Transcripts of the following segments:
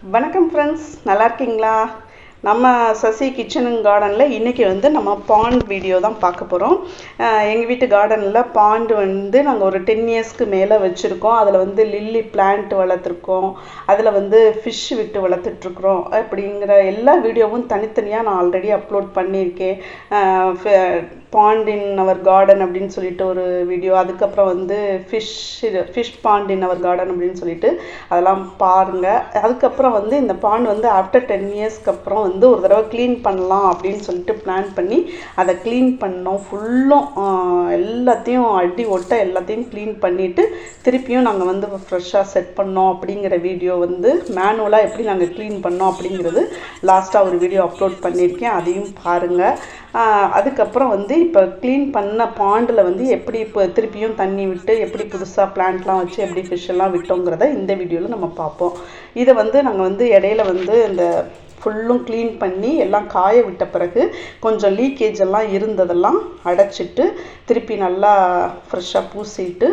வணக்கம் ஃப்ரெண்ட்ஸ், நல்லா இருக்கீங்களா? நம்ம சசி கிச்சன் அண்ட் கார்டனில் இன்றைக்கி நம்ம பாண்ட் வீடியோ தான் பார்க்க போகிறோம். எங்கள் வீட்டு கார்டனில் பாண்டு நாங்கள் ஒரு 10 இயர்ஸ்க்கு மேலே வச்சுருக்கோம். அதில் லில்லி பிளான்ட் வளர்த்துருக்கோம், அதில் ஃபிஷ் விட்டு வளர்த்துட்ருக்குறோம். அப்படிங்கிற எல்லா வீடியோவும் தனித்தனியாக நான் ஆல்ரெடி அப்லோட் பண்ணியிருக்கேன். பாண்ட் இன் அவர் கார்டன் அப்படின்னு சொல்லிட்டு ஒரு வீடியோ, அதுக்கப்புறம் ஃபிஷ் பாண்ட் இன் அவர் கார்டன் அப்படின்னு சொல்லிட்டு அதெல்லாம் பாருங்கள். அதுக்கப்புறம் இந்த பாண்ட் ஆஃப்டர் 10 இயர்ஸ்க்கு அப்புறம் ஒரு தடவை க்ளீன் பண்ணலாம் அப்படின்னு சொல்லிட்டு பிளான் பண்ணி அதை க்ளீன் பண்ணோம். ஃபுல்லும் எல்லாத்தையும் அடி ஒட்ட எல்லாத்தையும் க்ளீன் பண்ணிவிட்டு திருப்பியும் நாங்கள் ஃப்ரெஷ்ஷாக செட் பண்ணோம். அப்படிங்கிற வீடியோ மேனுவலாக எப்படி நாங்கள் க்ளீன் பண்ணோம் அப்படிங்கிறது லாஸ்ட்டாக ஒரு வீடியோ அப்லோட் பண்ணியிருக்கேன், அதையும் பாருங்கள். அதுக்கப்புறம் இப்போ க்ளீன் பண்ண பாண்டில் எப்படி இப்போ திருப்பியும் தண்ணி விட்டு எப்படி புதுசாக பிளான்ட்லாம் வச்சு எப்படி ஃபிஷ்ஷெல்லாம் விட்டோங்கிறத இந்த வீடியோவில் நம்ம பார்ப்போம். இதை நாங்கள் இடையில இந்த ஃபுல்லும் க்ளீன் பண்ணி எல்லாம் காய விட்ட பிறகு கொஞ்சம் லீக்கேஜ் எல்லாம் இருந்ததெல்லாம் அடைச்சிட்டு திருப்பி நல்லா ஃப்ரெஷ்ஷாக பூசிட்டு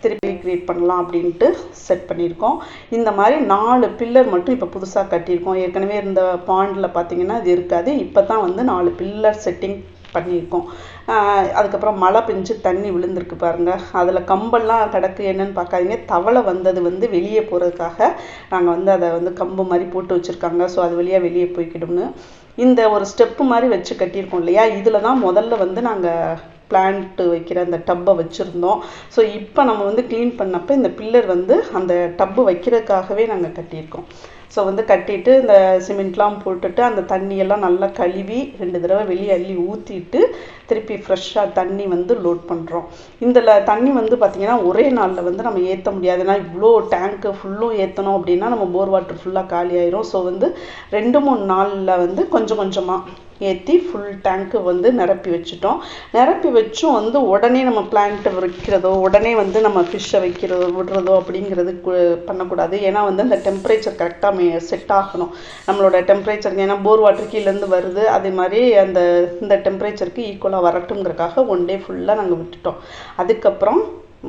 திருப்பி க்ரியேட் பண்ணலாம் அப்படின்ட்டு செட் பண்ணியிருக்கோம். இந்த மாதிரி 4 பில்லர் மட்டும் இப்போ புதுசாக கட்டியிருக்கோம். ஏற்கனவே இருந்த பாண்டில் பார்த்திங்கன்னா இது இருக்காது. இப்போ தான் 4 பில்லர் செட்டிங் பண்ணியிருக்கோம். அதுக்கப்புறம் மழை பெஞ்சு தண்ணி விழுந்திருக்கு பாருங்கள். அதில் கம்பெல்லாம் கிடக்கு, என்னென்னு பார்க்காதீங்க. தவளை வந்தது வெளியே போகிறதுக்காக நாங்கள் அதை கம்பு மாதிரி போட்டு வச்சுருக்காங்க. ஸோ அது வழியாக வெளியே போய்க்கிடும்னு இந்த ஒரு ஸ்டெப்பு மாதிரி வச்சு கட்டியிருக்கோம் இல்லையா. இதில் தான் முதல்ல நாங்கள் பிளான்ட்டு வைக்கிற அந்த டப்பை வச்சுருந்தோம். ஸோ இப்போ நம்ம க்ளீன் பண்ணப்போ இந்த பில்லர் அந்த டப்பு வைக்கிறதுக்காகவே நாங்கள் கட்டியிருக்கோம். ஸோ கட்டிட்டு இந்த சிமெண்ட்லாம் போட்டுட்டு அந்த தண்ணியெல்லாம் நல்லா கழுவி 2 தடவை வெளியே அள்ளி ஊற்றிட்டு திருப்பி ஃப்ரெஷ்ஷாக தண்ணி லோட் பண்ணுறோம். இந்த தண்ணி பார்த்திங்கன்னா ஒரே நாளில் நம்ம ஏற்ற முடியாது. ஏன்னா இவ்வளோ டேங்க்கு ஃபுல்லும் ஏற்றணும் அப்படின்னா நம்ம போர் வாட்டர் ஃபுல்லாக காலி ஆயிரும். ஸோ 2-3 நாளில் கொஞ்சம் கொஞ்சமாக ஏற்றி ஃபுல் டேங்க்கு நிரப்பி வச்சுட்டோம். நிரப்பி வச்சும் உடனே நம்ம பிளான்ட்டு வைக்கிறதோ உடனே நம்ம ஃபிஷ்ஷை வைக்கிறதோ விடுறதோ அப்படிங்கிறது பண்ணக்கூடாது. ஏன்னா அந்த டெம்பரேச்சர் கரெக்டாக செட் ஆகணும். நம்மளோட டெம்பரேச்சருக்கு, ஏன்னா போர் வாட்டர் கீழேருந்து வருது, அதே மாதிரி இந்த டெம்பரேச்சருக்கு ஈக்குவலாக வரட்டுங்கிறதுக்காக 1 டே ஃபுல்லாக நாங்கள் விட்டுட்டோம். அதுக்கப்புறம்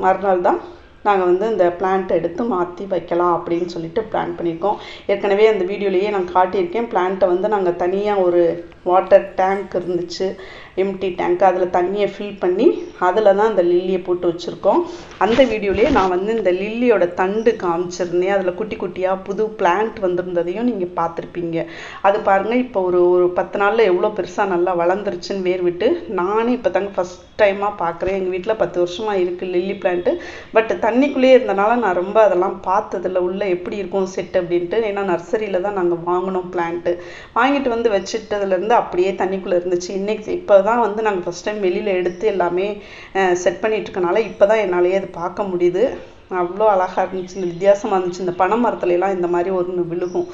மறுநாள் தான் நாங்கள் இந்த பிளான்ட்டை எடுத்து மாற்றி வைக்கலாம் அப்படின்னு சொல்லிட்டு பிளான் பண்ணியிருக்கோம். ஏற்கனவே அந்த வீடியோலேயே நான் காட்டியிருக்கேன். பிளான்ட்டை நாங்கள் தனியாக ஒரு வாட்டர் டேங்க் இருந்துச்சு, எம்டி டேங்க், அதில் தண்ணியை ஃபில் பண்ணி அதில் தான் அந்த லில்லியை போட்டு வச்சுருக்கோம். அந்த வீடியோலேயே நான் இந்த லில்லியோட தண்டு காமிச்சிருந்தேன். அதில் குட்டி குட்டியாக புது பிளான்ட் வந்திருந்ததையும் நீங்கள் பார்த்துருப்பீங்க. அது பாருங்கள், இப்போ ஒரு 10 நாளில் எவ்வளோ பெருசாக நல்லா வளர்ந்துருச்சுன்னு வேர் விட்டு. நானே இப்போ தாங்க ஃபஸ்ட் டைமாக பார்க்குறேன். எங்கள் வீட்டில் 10 வருஷமாக இருக்குது லில்லி பிளான்ட்டு. பட் தண்ணிக்குள்ளேயே இருந்தனால நான் ரொம்ப அதெல்லாம் பார்த்ததில்ல, உள்ளே எப்படி இருக்கும் செட் அப்படின்ட்டு. ஏன்னா நர்சரியில் தான் நாங்கள் வாங்கினோம் பிளான்ட்டு. வாங்கிட்டு வச்சுட்டதுலேருந்து அப்படியே தண்ணிக்குள்ளே இருந்துச்சு. இப்போ தான் நாங்கள் ஃபஸ்ட் டைம் வெளியில் எடுத்து எல்லாமே செட் பண்ணிட்டு இருக்கனால இப்போ தான் என்னாலேயே அது பார்க்க முடியுது. அவ்வளோ அழகாக இருந்துச்சு, வித்தியாசமாக இருந்துச்சு. இந்த பனை மரத்துலலாம் இந்த மாதிரி ஒன்று விழுகும்,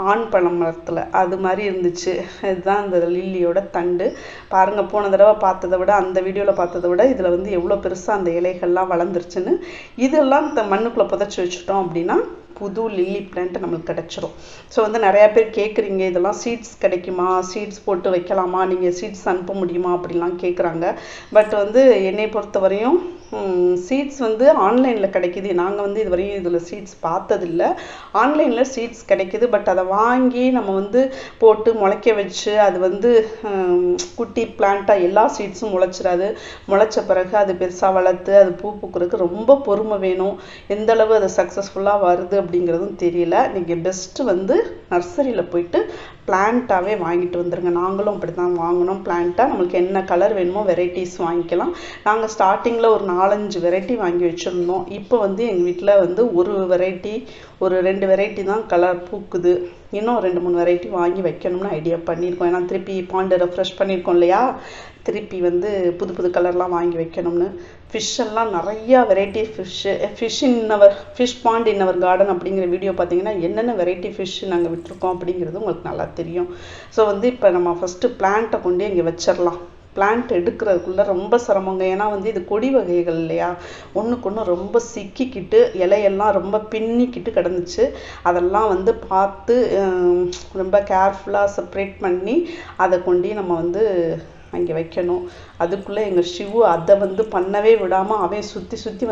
ஆண் பனை மரத்தில், அது மாதிரி இருந்துச்சு. இதுதான் இந்த லில்லியோட தண்டு பாருங்கள். போன தடவை பார்த்ததை விட, அந்த வீடியோவில் பார்த்ததை விட இதில் எவ்வளோ பெருசாக அந்த இலைகள்லாம் வளர்ந்துருச்சுன்னு. இதெல்லாம் இந்த மண்ணுக்குள்ளே புதைச்சி வச்சுட்டோம் அப்படின்னா புது லில்லி பிளான்ட் நம்மளுக்கு கிடச்சிரும். ஸோ நிறையா பேர் கேட்குறீங்க, இதெல்லாம் சீட்ஸ் கிடைக்குமா, சீட்ஸ் போட்டு வைக்கலாமா, நீங்கள் சீட்ஸ் அனுப்ப முடியுமா அப்படிலாம் கேட்குறாங்க. பட் என்னை பொறுத்த வரையும் சீட்ஸ் ஆன்லைனில் கிடைக்கிது. நாங்கள் இதுவரையும் இதில் சீட்ஸ் பார்த்ததில்லை. ஆன்லைனில் சீட்ஸ் கிடைக்கிது. பட் அதை வாங்கி நம்ம போட்டு முளைக்க வச்சு அது குட்டி பிளான்ட்டாக எல்லா சீட்ஸும் முளைச்சிடாது. முளைச்ச பிறகு அது பெருசாக வளர்த்து அது பூ பூக்கிறதுக்கு ரொம்ப பொறுமை வேணும். எந்தளவு அது சக்ஸஸ்ஃபுல்லாக வருது அப்படிங்கிறதும் தெரியல. நீங்கள் பெஸ்ட்டு நர்சரியில் போயிட்டு பிளான்ட்டாகவே வாங்கிட்டு வந்துடுங்க. நாங்களும் அப்படி தான் வாங்கினோம் பிளான்ட்டாக. நம்மளுக்கு என்ன கலர் வேணுமோ வெரைட்டிஸ் வாங்கிக்கலாம். நாங்கள் ஸ்டார்டிங்கில் ஒரு 4-5 வெரைட்டி வாங்கி வச்சுருந்தோம். இப்போ எங்கள் வீட்டில் ஒரு வெரைட்டி, ஒரு 2 வெரைட்டி தான் கலர் பூக்குது. இன்னும் 2-3 வெரைட்டி வாங்கி வைக்கணும்னு ஐடியா பண்ணியிருக்கோம். ஏன்னா திருப்பி பாண்டை ரெஃப்ரெஷ் பண்ணியிருக்கோம் இல்லையா, திருப்பி புது புது கலர்லாம் வாங்கி வைக்கணும்னு. ஃபிஷ்ஷெல்லாம் நிறையா வெரைட்டி ஃபிஷ் பாண்ட் இன் அவர் கார்டன் அப்படிங்கிற வீடியோ பார்த்தீங்கன்னா என்னென்ன வெரைட்டி ஃபிஷ் நாங்கள் விட்டுருக்கோம் அப்படிங்கிறது உங்களுக்கு நல்லா தெரியும். ஸோ இப்போ நம்ம ஃபஸ்ட்டு பிளான்ட்டை கொண்டு இங்கே வச்சிடலாம். பிளான்ட் எடுக்கிறதுக்குள்ளே ரொம்ப சிரமங்க. ஏன்னா இது கொடி வகைகள் இல்லையா, ஒன்றுக்கு ஒன்று ரொம்ப சிக்கிக்கிட்டு இலையெல்லாம் ரொம்ப பின்னிக்கிட்டு கிடந்துச்சு. அதெல்லாம் பார்த்து ரொம்ப கேர்ஃபுல்லாக செப்ரேட் பண்ணி அதை கொண்டு நம்ம அங்கே வைக்கணும். அதுக்குள்ளே எங்கள் ஷிவு அதை பண்ணவே விடாமல் அவன் சுற்றி சுற்றி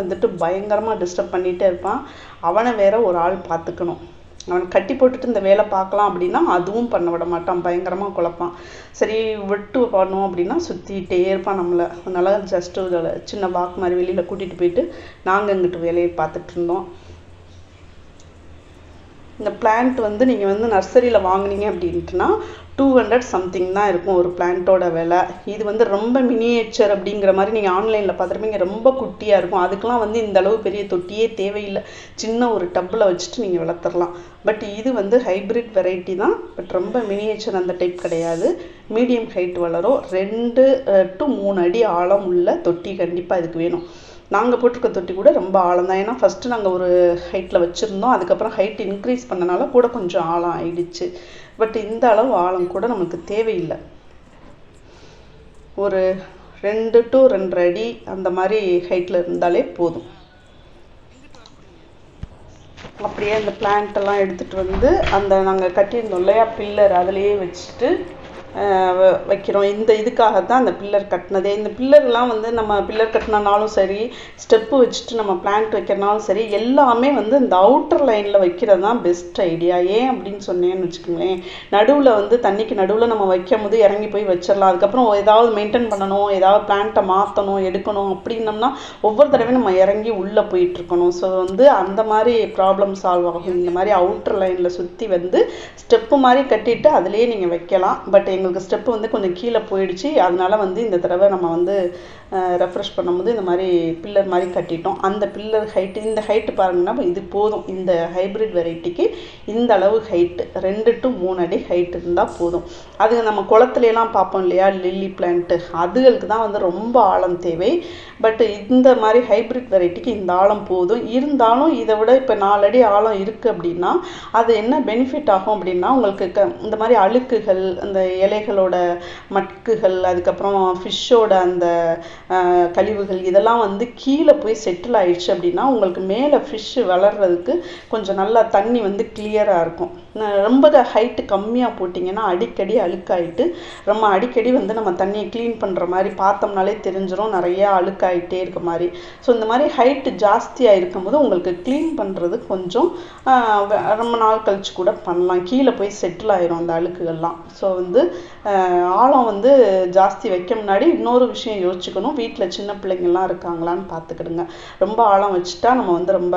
பயங்கரமாக டிஸ்டர்ப் பண்ணிகிட்டே இருப்பான். அவனை வேற ஒரு ஆள் பார்த்துக்கணும். அவன் கட்டி போட்டுட்டு இந்த வேலை பார்க்கலாம் அப்படின்னா அதுவும் பண்ண விட மாட்டான், பயங்கரமாக குழப்பான். சரி விட்டு பண்ணோம் அப்படின்னா சுற்றிக்கிட்டே இருப்பான் நம்மளை. அதனால ஜஸ்ட்டு ஒரு சின்ன வாக் மாதிரி வெளியில் கூட்டிகிட்டு போயிட்டு நாங்கள் இங்கிட்டு வேலையை பார்த்துட்டு இருந்தோம். இந்த பிளான்ட் வந்து நீங்கள் வந்து நர்சரியில் வாங்கினீங்க அப்படின்ட்டுனா 200 சம்திங் தான் இருக்கும் ஒரு பிளான்ட்டோட விலை. இது வந்து ரொம்ப மினியேச்சர் அப்படிங்கிற மாதிரி நீங்கள் ஆன்லைனில் பார்த்துருப்பீங்க, ரொம்ப குட்டியாக இருக்கும். அதுக்கெலாம் வந்து இந்த அளவு பெரிய தொட்டியே தேவையில்லை, சின்ன ஒரு டப்பில் வச்சுட்டு நீங்கள் வளர்த்துடலாம். பட் இது வந்து ஹைப்ரிட் வெரைட்டி தான், பட் ரொம்ப மினியேச்சர் அந்த டைப் கிடையாது, மீடியம் ஹைட் வளரும். 2 to 3 அடி ஆழம் உள்ள தொட்டி கண்டிப்பாக இதுக்கு வேணும். நாங்கள் போட்டிருக்க தொட்டி கூட ரொம்ப ஆழம் தான், ஏன்னா ஃபஸ்ட்டு நாங்கள் ஒரு ஹைட்டில் வச்சுருந்தோம், அதுக்கப்புறம் ஹைட் இன்க்ரீஸ் பண்ணனால கூட கொஞ்சம் ஆழம் ஆயிடுச்சு. பட் இந்த அளவு ஆழம் கூட நமக்கு தேவையில்லை, ஒரு 2 to 2.5 அடி அந்த மாதிரி ஹைட்டில் இருந்தாலே போதும். அப்படியே அந்த பிளான்ட்டெல்லாம் எடுத்துகிட்டு வந்து அந்த நாங்கள் கட்டியிருந்தோம் இல்லையா பில்லர், அதிலேயே வச்சுட்டு வைக்கிறோம். இந்த இதுக்காகத்தான் அந்த பில்லர் கட்டினதே. இந்த பில்லர்லாம் வந்து நம்ம பில்லர் கட்டினாலும் சரி, ஸ்டெப்பு வச்சுட்டு நம்ம பிளான்ட் வைக்கிறனாலும் சரி, எல்லாமே வந்து இந்த அவுட்டர் லைனில் வைக்கிறது தான் பெஸ்ட் ஐடியா. ஏன் அப்படின்னு சொன்னேன்னு வச்சுக்கோங்களேன், நடுவில் வந்து தண்ணிக்கு நடுவில் நம்ம வைக்கும் போது இறங்கி போய் வச்சிடலாம். அதுக்கப்புறம் ஏதாவது மெயின்டைன் பண்ணணும், ஏதாவது பிளான்ட்டை மாற்றணும் எடுக்கணும் அப்படின்னம்னா ஒவ்வொரு தடவையும் நம்ம இறங்கி உள்ளே போயிட்டுருக்கணும். ஸோ வந்து அந்த மாதிரி ப்ராப்ளம் சால்வ் ஆகும். இந்த மாதிரி அவுட்டர் லைனில் சுற்றி வந்து ஸ்டெப்பு மாதிரி கட்டிட்டு அதுலேயே நீங்கள் வைக்கலாம். பட் எங்களுக்கு ஸ்டெப்பு வந்து கொஞ்சம் கீழே போயிடுச்சு, அதனால வந்து இந்த தடவை நம்ம வந்து ரெஃப்ரெஷ் பண்ணும்போது இந்த மாதிரி பில்லர் மாதிரி கட்டிட்டோம். அந்த பில்லர் ஹைட்டு, இந்த ஹைட்டு பாருங்கன்னா இது போதும். இந்த ஹைப்ரிட் வெரைட்டிக்கு இந்த அளவு ஹைட்டு 2 to 3 அடி ஹைட் இருந்தால் போதும். அது நம்ம குளத்துலலாம் பார்ப்போம் இல்லையா லில்லி பிளான்ட்டு, அதுகளுக்கு தான் வந்து ரொம்ப ஆழம் தேவை. பட் இந்த மாதிரி ஹைப்ரிட் வெரைட்டிக்கு இந்த ஆழம் போதும். இருந்தாலும் இதை விட இப்போ 4 அடி ஆழம் இருக்குது அப்படின்னா அது என்ன பெனிஃபிட் ஆகும் அப்படின்னா, உங்களுக்கு இந்த மாதிரி அழுக்குகள், அந்த இலைகளோட மட்குகள், அதுக்கப்புறம் ஃபிஷ்ஷோட அந்த கழிவுகள் இதெல்லாம் வந்து கீழே போய் செட்டில் ஆயிடுச்சு அப்படின்னா உங்களுக்கு மேலே ஃபிஷ்ஷு வளர்கிறதுக்கு கொஞ்சம் நல்லா தண்ணி வந்து கிளியராக இருக்கும். ரொம்ப ஹைட்டு கம்மியாக போட்டிங்கன்னா அடிக்கடி அழுக்காயிட்டு, ரொம்ப அடிக்கடி வந்து நம்ம தண்ணியை க்ளீன் பண்ணுற மாதிரி பார்த்தோம்னாலே தெரிஞ்சிடும் நிறையா அழுக்காயிட்டே இருக்க மாதிரி. ஸோ இந்த மாதிரி ஹைட்டு ஜாஸ்தியாக இருக்கும்போது உங்களுக்கு க்ளீன் பண்ணுறது கொஞ்சம் ரொம்ப நாள் கழிச்சு கூட பண்ணலாம், கீழே போய் செட்டில் ஆயிரும் அந்த அழுக்குகள்லாம். ஸோ வந்து ஆழம் வந்து ஜாஸ்தி வைக்க முன்னாடி இன்னொரு விஷயம் யோசிச்சுக்கணும், வீட்டில் சின்ன பிள்ளைங்கள்லாம் இருக்காங்களான்னு பார்த்துக்கிடுங்க. ரொம்ப ஆழம் வச்சுட்டா நம்ம வந்து ரொம்ப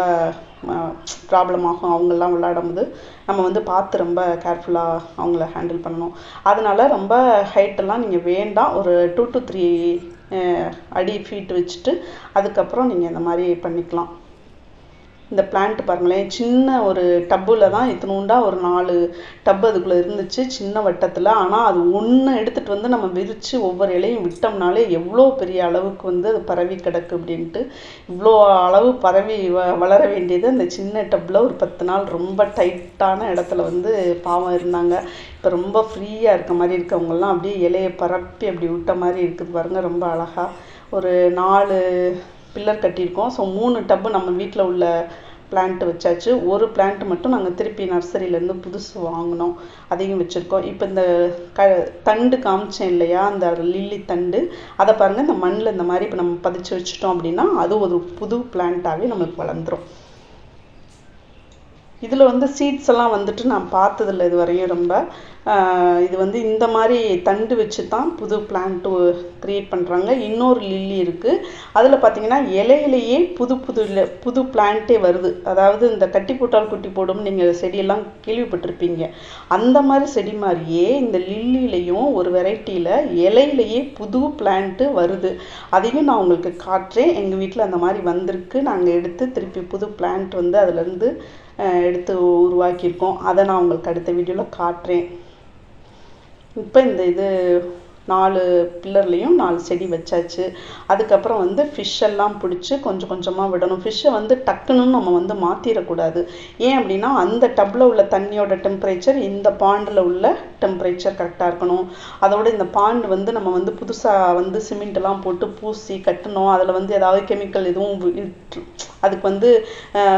ப்ராப்ளம் ஆகும், அவங்கெல்லாம் விளையாடும்போது நம்ம வந்து பார்த்து ரொம்ப கேர்ஃபுல்லாக அவங்கள ஹேண்டில் பண்ணணும். அதனால ரொம்ப ஹைட்டெல்லாம் நீங்கள் வேண்டாம், ஒரு 2 to 3 அடி ஃபீட் வச்சுட்டு அதுக்கப்புறம் நீங்கள் இந்த மாதிரி பண்ணிக்கலாம். இந்த பிளான்ட் பாருங்களேன், சின்ன ஒரு டப்பில் தான் இத்தினூண்டா ஒரு 4 டப்பு அதுக்குள்ளே இருந்துச்சு சின்ன வட்டத்தில். ஆனால் அது ஒன்று எடுத்துகிட்டு வந்து நம்ம விரித்து ஒவ்வொரு இலையும் விட்டோம்னாலே எவ்வளோ பெரிய அளவுக்கு வந்து அது பரவி கிடக்கு அப்படின்ட்டு. இவ்வளோ அளவு பரவி வளர வேண்டியது அந்த சின்ன டப்பில் ஒரு 10 நாள் ரொம்ப டைட்டான இடத்துல வந்து பாவம் இருந்தாங்க. இப்போ ரொம்ப ஃப்ரீயாக இருக்க மாதிரி இருக்கவங்கெல்லாம் அப்படியே இலையை பரப்பி அப்படி விட்ட மாதிரி இருக்குது பாருங்கள், ரொம்ப அழகாக. ஒரு 4 பில்லர் கட்டியிருக்கோம். ஸோ 3 டப்பு நம்ம வீட்டில் உள்ள பிளான்ட் வச்சாச்சு. ஒரு பிளான்ட் மட்டும் நாங்கள் திருப்பி நர்சரியிலேருந்து புதுசு வாங்கினோம், அதையும் வச்சுருக்கோம். இப்போ இந்த தண்டு காமிச்சேன் இல்லையா, அந்த லில்லி தண்டு, அதை பாருங்கள் இந்த மண்ணில் இந்த மாதிரி இப்போ நம்ம பதிச்சு வச்சுட்டோம் அப்படின்னா அது ஒரு புது பிளான்ட்டாகவே நம்மளுக்கு வளர்ந்துடும். இதில் வந்து சீட்ஸ் எல்லாம் வந்துட்டு நான் பார்த்ததில்ல இது வரையும். ரொம்ப இது வந்து இந்த மாதிரி தண்டு வச்சு தான் புது பிளான்ட்டு க்ரியேட் பண்ணுறாங்க. இன்னொரு லில்லி இருக்குது, அதில் பார்த்தீங்கன்னா இலையிலேயே புது பிளான்ட்டே வருது. அதாவது இந்த கட்டி போட்டால் குட்டி போடும் நீங்கள் செடியெல்லாம் கேள்விப்பட்டிருப்பீங்க, அந்த மாதிரி செடி மாதிரியே இந்த லில்லிலையும் ஒரு வெரைட்டியில் இலையிலேயே புது பிளான்ட்டு வருது. அதையும் நான் உங்களுக்கு காட்டுறேன். எங்கள் வீட்டில் அந்த மாதிரி வந்திருக்கு, நாங்கள் எடுத்து திருப்பி புது பிளான்ட் வந்து அதிலேருந்து எடுத்து உருவாக்கியிருக்கோம். அதை நான் உங்களுக்கு அடுத்த வீடியோவில் காட்டுறேன். இப்போ இந்த இது 4 பில்லர்லேயும் 4 செடி வச்சாச்சு. அதுக்கப்புறம் வந்து ஃபிஷ்ஷெல்லாம் பிடிச்சி கொஞ்சம் கொஞ்சமாக விடணும். ஃபிஷ்ஷை வந்து டக்குன்னு நம்ம வந்து மாற்றிடக்கூடாது. ஏன் அப்படின்னா அந்த டப்பில் உள்ள தண்ணியோட டெம்பரேச்சர் இந்த பாண்டில் உள்ள டெம்பரேச்சர் கரெக்டாக இருக்கணும். அதோட இந்த பாண்ட் வந்து நம்ம வந்து புதுசாக வந்து சிமெண்ட்லாம் போட்டு பூசி கட்டணும். அதில் வந்து ஏதாவது கெமிக்கல் எதுவும் அதுக்கு வந்து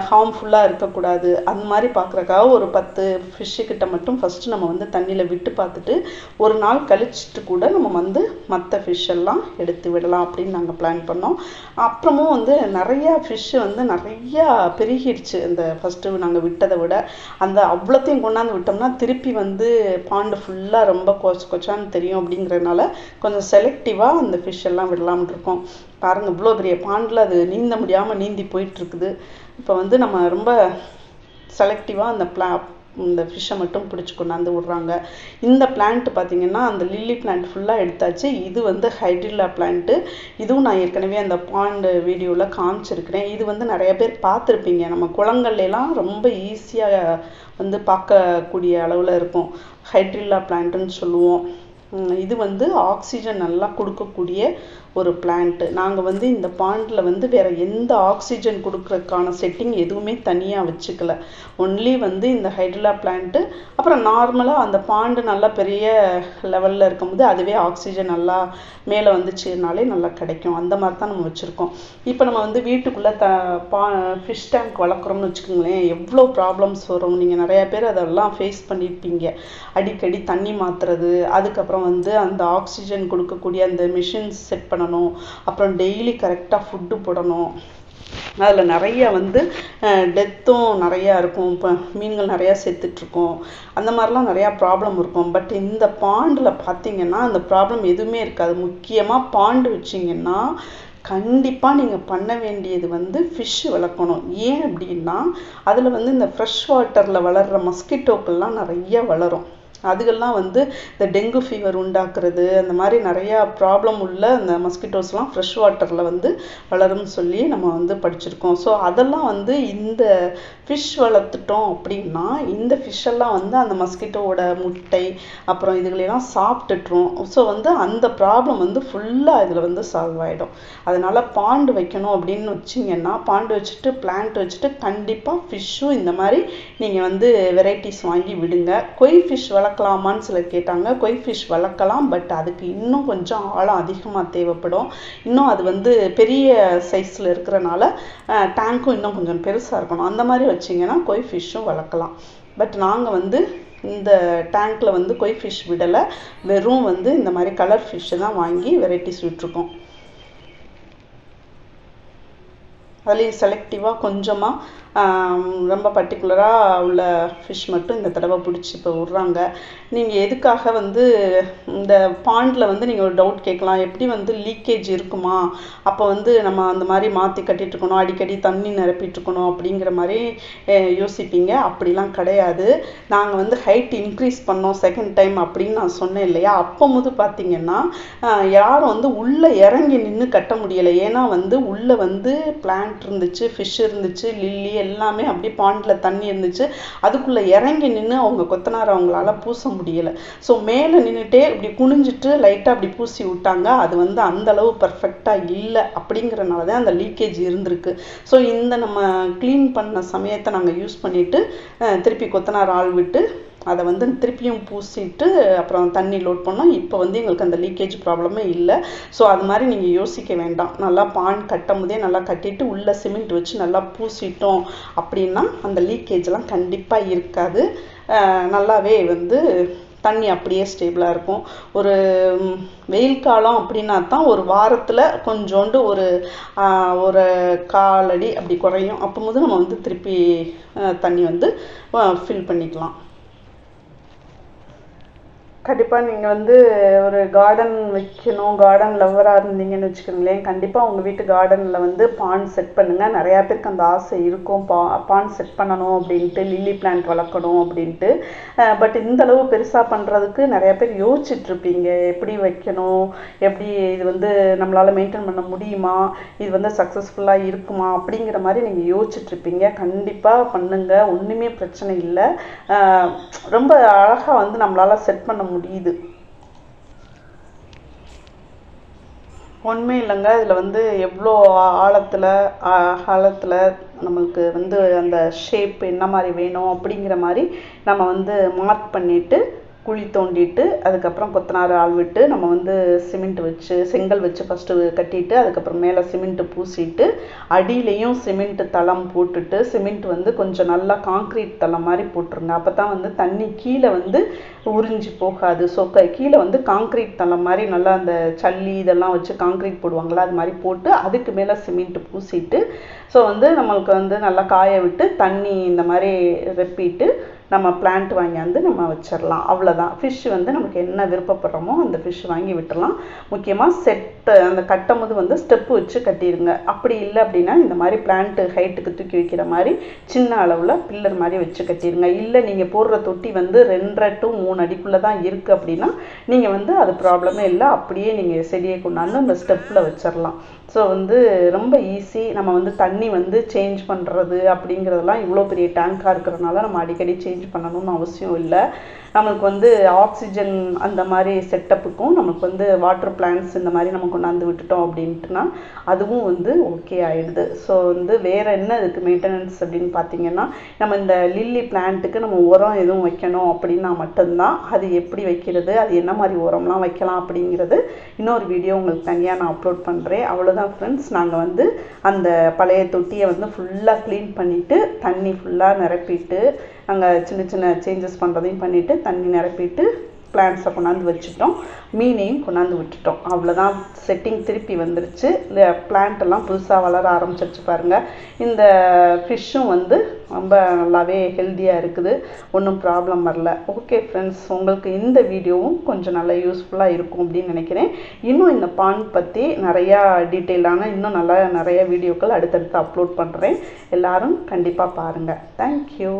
ஹார்ம்ஃபுல்லாக இருக்கக்கூடாது. அந்த மாதிரி பார்க்குறக்காக ஒரு 10 ஃபிஷ்ஷு கிட்ட மட்டும் ஃபஸ்ட்டு நம்ம வந்து தண்ணியில் விட்டு பார்த்துட்டு ஒரு நாள் கழிச்சிட்டு கூட நம்ம வந்து மற்ற ஃபிஷ் எல்லாம் எடுத்து விடலாம் அப்படின்னு நாங்கள் பிளான் பண்ணோம். அப்புறமும் வந்து நிறையா ஃபிஷ்ஷு வந்து நிறையா பெருகிடுச்சு இந்த ஃபஸ்ட்டு நாங்கள் விட்டதை விட. அந்த அவ்வளோத்தையும் கொண்டாந்து விட்டோம்னா திருப்பி வந்து பாண்டு ஃபுல்லாக ரொம்ப கொச்சான்னு தெரியும். அப்படிங்கிறதுனால கொஞ்சம் செலக்டிவாக அந்த ஃபிஷ் எல்லாம் விடலாம்னு இருக்கோம். பாருங்கள், இவ்வளோ பெரிய பாண்டில் அது நீந்த முடியாமல் நீந்தி போயிட்டுருக்குது. இப்போ வந்து நம்ம ரொம்ப செலக்டிவாக இந்த ஃபிஷ்ஷை மட்டும் பிடிச்சி கொண்டாந்து விட்றாங்க. இந்த பிளான்ட் பார்த்தீங்கன்னா அந்த லில்லி பிளான்ட் ஃபுல்லாக எடுத்தாச்சு. இது வந்து ஹைட்ரில்லா பிளான்ட்டு. இதுவும் நான் ஏற்கனவே அந்த பாண்டு வீடியோவில் காமிச்சிருக்கிறேன். இது வந்து நிறைய பேர் பார்த்துருப்பீங்க. நம்ம குளங்கள்லாம் ரொம்ப ஈஸியாக வந்து பார்க்கக்கூடிய அளவில் இருக்கும். ஹைட்ரில்லா பிளான்ட்டுன்னு சொல்லுவோம். இது வந்து ஆக்சிஜன் நல்லா கொடுக்கக்கூடிய ஒரு பிளான்ட்டு. நாங்கள் வந்து இந்த பாண்டில் வந்து வேறு எந்த ஆக்சிஜன் கொடுக்குறதுக்கான செட்டிங் எதுவுமே தனியாக வச்சுக்கல. ஒன்லி வந்து இந்த ஹைட்ரில்லா பிளான்ட்டு, அப்புறம் நார்மலாக அந்த பாண்டு நல்லா பெரிய லெவலில் இருக்கும்போது அதுவே ஆக்சிஜன் நல்லா மேலே வந்துச்சுனாலே நல்லா கிடைக்கும். அந்த மாதிரி தான் நம்ம வச்சுருக்கோம். இப்போ நம்ம வந்து வீட்டுக்குள்ளே ஃபிஷ் டேங்க் வளர்க்குறோம்னு வச்சுக்கோங்களேன், எவ்வளோ ப்ராப்ளம்ஸ் வரும். நீங்கள் நிறையா பேர் அதெல்லாம் ஃபேஸ் பண்ணியிருப்பீங்க. அடிக்கடி தண்ணி மாற்றுறது, அதுக்கப்புறம் வந்து அந்த ஆக்சிஜன் கொடுக்கக்கூடிய அந்த மிஷின்ஸ் செட் பண்ணணும், அப்புறம் டெய்லி கரெக்டாக ஃபுட்டு போடணும். அதில் நிறைய வந்து டெத்தும் நிறையா இருக்கும். இப்போ மீன்கள் நிறையா செத்துட்ருக்கோம். அந்த மாதிரிலாம் நிறையா ப்ராப்ளம் இருக்கும். பட் இந்த பாண்டில் பார்த்தீங்கன்னா அந்த ப்ராப்ளம் எதுவுமே இருக்காது. முக்கியமாக பாண்டு வச்சிங்கன்னா கண்டிப்பாக நீங்கள் பண்ண வேண்டியது வந்து ஃபிஷ்ஷு வளர்க்கணும். ஏன் அப்படின்னா அதில் வந்து இந்த ஃப்ரெஷ் வாட்டரில் வளர்கிற மஸ்கிட்டோக்கள்லாம் நிறைய வளரும். அதுகெல்லாம் வந்து இந்த டெங்கு ஃபீவர் உண்டாக்குறது, அந்த மாதிரி நிறையா ப்ராப்ளம் உள்ள அந்த மஸ்கிட்டோஸ்லாம் ஃப்ரெஷ் வாட்டரில் வந்து வளரும்னு சொல்லி நம்ம வந்து படிச்சிருக்கோம். ஸோ அதெல்லாம் வந்து இந்த ஃபிஷ் வளர்த்துட்டோம் அப்படின்னா இந்த ஃபிஷ்ஷெல்லாம் வந்து அந்த மஸ்கிட்டோவோட முட்டை அப்புறம் இதுகளெல்லாம் சாப்பிட்டுட்ரும். ஸோ வந்து அந்த ப்ராப்ளம் வந்து ஃபுல்லாக இதில் வந்து சால்வ் ஆகிடும். அதனால் பாண்டு வைக்கணும் அப்படின்னு வச்சிங்கன்னா, பாண்டு வச்சுட்டு பிளான்ட் வச்சுட்டு கண்டிப்பாக ஃபிஷ்ஷும் இந்த மாதிரி நீங்கள் வந்து வெரைட்டிஸ் வாங்கி விடுங்க. கொய் ஃபிஷ் வளர்க்கலாமான்னு சிலர் கேட்டாங்க. கொய் ஃபிஷ் வளர்க்கலாம். பட் அதுக்கு இன்னும் கொஞ்சம் ஆழம் அதிகமாக தேவைப்படும். இன்னும் அது வந்து பெரிய சைஸில் இருக்கிறனால டேங்க்கும் இன்னும் கொஞ்சம் பெருசாக இருக்கணும். அந்த மாதிரி வச்சிங்கன்னா கொய் ஃபிஷ்ஷும் வளர்க்கலாம். பட் நாங்கள் வந்து இந்த டேங்க்கில் வந்து கொய் ஃபிஷ் விடலை. வெறும் வந்து இந்த மாதிரி கலர் ஃபிஷ்ஷு தான் வாங்கி வெரைட்டிஸ் விட்டுருக்கோம். அதுலேயும் செலக்டிவாக கொஞ்சமாக ரொம்ப பர்டிகுலராக உள்ள ஃபிஷ் மட்டும் இந்த தடவை பிடிச்சி இப்போ விட்றாங்க. நீங்கள் எதுக்காக வந்து இந்த பாண்டில் வந்து நீங்கள் ஒரு டவுட் கேட்கலாம், எப்படி வந்து லீக்கேஜ் இருக்குமா, அப்போ வந்து நம்ம அந்த மாதிரி மாற்றி கட்டிகிட்ருக்கணும், அடிக்கடி தண்ணி நிரப்பிட்டுருக்கணும் அப்படிங்கிற மாதிரி யோசிப்பீங்க. அப்படிலாம் கிடையாது. நாங்கள் வந்து ஹைட் இன்க்ரீஸ் பண்ணோம் செகண்ட் டைம் அப்படின்னு நான் சொன்னேன் இல்லையா, அப்போது பார்த்தீங்கன்னா யாரும் வந்து உள்ளே இறங்கி நின்று கட்ட முடியலை. ஏன்னா வந்து உள்ளே வந்து பிளான்ட் இருந்துச்சு, ஃபிஷ் இருந்துச்சு, லில்லி எல்லாமே அப்படியே பாண்டில் தண்ணி இருந்துச்சு. அதுக்குள்ளே இறங்கி நின்று அவங்க கொத்தனார் அவங்களால பூச முடியலை. ஸோ மேலே நின்றுட்டே இப்படி குனிஞ்சிட்டு லைட்டாக அப்படி பூசி விட்டாங்க. அது வந்து அந்தளவு பர்ஃபெக்டாக இல்லை. அப்படிங்கிறனால தான் அந்த லீக்கேஜ் இருந்திருக்கு. ஸோ இந்த நம்ம க்ளீன் பண்ண சமயத்தை நாங்கள் யூஸ் பண்ணிவிட்டு திருப்பி கொத்தனார் ஆள் விட்டு அதை வந்து திருப்பியும் பூசிட்டு அப்புறம் தண்ணி லோட் பண்ணோம். இப்போ வந்து எங்களுக்கு அந்த லீக்கேஜ் ப்ராப்ளமே இல்லை. ஸோ அது மாதிரி நீங்கள் யோசிக்க வேண்டாம். நல்லா பாண்ட் கட்டும் போதே நல்லா கட்டிட்டு உள்ளே சிமெண்ட் வச்சு நல்லா பூசிட்டோம் அப்படின்னா அந்த லீக்கேஜெலாம் கண்டிப்பாக இருக்காது. நல்லாவே வந்து தண்ணி அப்படியே ஸ்டேபிளாக இருக்கும். ஒரு வெயில் காலம் அப்படின்னா தான் ஒரு வாரத்தில் கொஞ்சோண்டு ஒரு 1/4 அடி அப்படி குறையும். அப்போது நம்ம வந்து திருப்பி தண்ணி வந்து ஃபில் பண்ணிக்கலாம். கண்டிப்பாக நீங்கள் வந்து ஒரு கார்டன் வைக்கணும், கார்டன் லவ்வராக இருந்தீங்கன்னு வச்சுக்கோங்களேன், கண்டிப்பாக உங்கள் வீட்டு கார்டனில் வந்து பாண்ட் செட் பண்ணுங்கள். நிறையா பேருக்கு அந்த ஆசை இருக்கும், பாண்ட் செட் பண்ணணும் அப்படின்ட்டு, லில்லி பிளான்ட் வளர்க்கணும் அப்படின்ட்டு. பட் இந்தளவு பெருசாக பண்ணுறதுக்கு நிறையா பேர் யோசிச்சுட்ருப்பீங்க, எப்படி வைக்கணும், எப்படி இது வந்து நம்மளால் மெயின்டைன் பண்ண முடியுமா, இது வந்து சக்ஸஸ்ஃபுல்லாக இருக்குமா அப்படிங்கிற மாதிரி நீங்கள் யோசிச்சுட்ருப்பீங்க. கண்டிப்பாக பண்ணுங்கள், ஒன்றுமே பிரச்சனை இல்லை. ரொம்ப அழகாக வந்து நம்மளால் செட் பண்ண முடியுது. ஒன்றுமே இல்லைங்க, இதில் வந்து எவ்வளோ ஆழத்தில் நம்மளுக்கு வந்து அந்த ஷேப் என்ன மாதிரி வேணும் அப்படிங்கிற மாதிரி நம்ம வந்து மார்க் பண்ணிவிட்டு குழி தோண்டிட்டு அதுக்கப்புறம் கொத்தனார் ஆள் விட்டு நம்ம வந்து சிமெண்ட் வச்சு செங்கல் வச்சு ஃபஸ்ட்டு கட்டிட்டு அதுக்கப்புறம் மேலே சிமெண்ட்டு பூசிட்டு அடியிலையும் சிமெண்ட் தளம் போட்டுட்டு சிமெண்ட் வந்து கொஞ்சம் நல்லா காங்க்ரீட் தளம் மாதிரி போட்டுருங்க. அப்போ தான் வந்து தண்ணி கீழே வந்து உறிஞ்சி போகாது. ஸோ கீழே வந்து காங்க்ரீட் தளம் மாதிரி நல்லா அந்த சல்லி இதெல்லாம் வச்சு காங்க்ரீட் போடுவாங்களா அது மாதிரி போட்டு அதுக்கு மேலே சிமெண்ட் பூசிட்டு ஸோ வந்து நம்மளுக்கு வந்து நல்லா காய விட்டு தண்ணி இந்த மாதிரி ரெப்பிட்டு நம்ம பிளான்ட் வாங்கியாந்து நம்ம வச்சிடலாம். அவ்வளோதான். ஃபிஷ் வந்து நமக்கு என்ன விருப்பப்படுறோமோ அந்த ஃபிஷ் வாங்கி விட்டுடலாம். முக்கியமாக அந்த கட்டும் போது வந்து ஸ்டெப்பு வச்சு கட்டிடுங்க. அப்படி இல்லை அப்படின்னா இந்த மாதிரி பிளான்ட் ஹைட்டுக்கு தூக்கி வைக்கிற மாதிரி சின்ன அளவில் பில்லர் மாதிரி வச்சு கட்டிடுங்க. இல்லை நீங்கள் போடுற தொட்டி வந்து 2.5 to 3 அடிக்குள்ளே தான் இருக்குது அப்படின்னா நீங்கள் வந்து அது ப்ராப்ளமே இல்லை, அப்படியே நீங்கள் செடியை கொண்டாந்து அந்த ஸ்டெப்பில் வச்சிடலாம். ஸோ வந்து ரொம்ப ஈஸி. நம்ம வந்து தண்ணி வந்து சேஞ்ச் பண்ணுறது அப்படிங்கிறதெல்லாம் இவ்வளோ பெரிய டேங்காக இருக்கிறதுனால நம்ம அடிக்கடி சேஞ்ச் பண்ணணும்னு அவசியம் இல்லை. நம்மளுக்கு வந்து ஆக்சிஜன் அந்த மாதிரி செட்டப்புக்கும் நமக்கு வந்து வாட்டர் பிளான்ட்ஸ் இந்த மாதிரி நம்ம கொண்டாந்து விட்டுட்டோம் அப்படின்ட்டுனா அதுவும் வந்து ஓகே ஆகிடுது. ஸோ வந்து வேறு என்ன இதுக்கு மெயின்டெனன்ஸ் அப்படின்னு பார்த்தீங்கன்னா நம்ம இந்த லில்லி பிளான்ட்டுக்கு நம்ம உரம் எதுவும் வைக்கணும் அப்படின்னா மட்டும்தான். அது எப்படி வைக்கிறது, அது என்ன மாதிரி உரம்லாம் வைக்கலாம் அப்படிங்கிறது இன்னொரு வீடியோ உங்களுக்கு தனியாக நான் அப்லோட் பண்ணுறேன். அவ்வளோதான் ஃப்ரெண்ட்ஸ். நாங்கள் வந்து அந்த பழைய தொட்டியை வந்து ஃபுல்லாக க்ளீன் பண்ணிவிட்டு தண்ணி ஃபுல்லாக நிரப்பிட்டு நாங்கள் சின்ன சின்ன சேஞ்சஸ் பண்ணுறதையும் பண்ணிவிட்டு தண்ணி நிரப்பிட்டு பிளான்ட்ஸை கொண்டாந்து வச்சுட்டோம். மீனையும் கொண்டாந்து விட்டுட்டோம். அவ்வளோதான். செட்டிங் திருப்பி வந்துருச்சு. பிளான்ட் எல்லாம் புதுசாக வளர ஆரம்பிச்சிருச்சு பாருங்கள். இந்த ஃபிஷ்ஷும் வந்து ரொம்ப நல்லாவே ஹெல்த்தியாக இருக்குது. ஒன்றும் ப்ராப்ளம் வரல. ஓகே ஃப்ரெண்ட்ஸ், உங்களுக்கு இந்த வீடியோவும் கொஞ்சம் நல்லா யூஸ்ஃபுல்லாக இருக்கும் அப்படின்னு நினைக்கிறேன். இன்னும் இந்த பாண்ட் பற்றி நிறையா டீட்டெயிலான இன்னும் நிறைய வீடியோக்கள் அடுத்தடுத்து அப்லோட் பண்ணுறேன். எல்லோரும் கண்டிப்பாக பாருங்கள். தேங்க்யூ.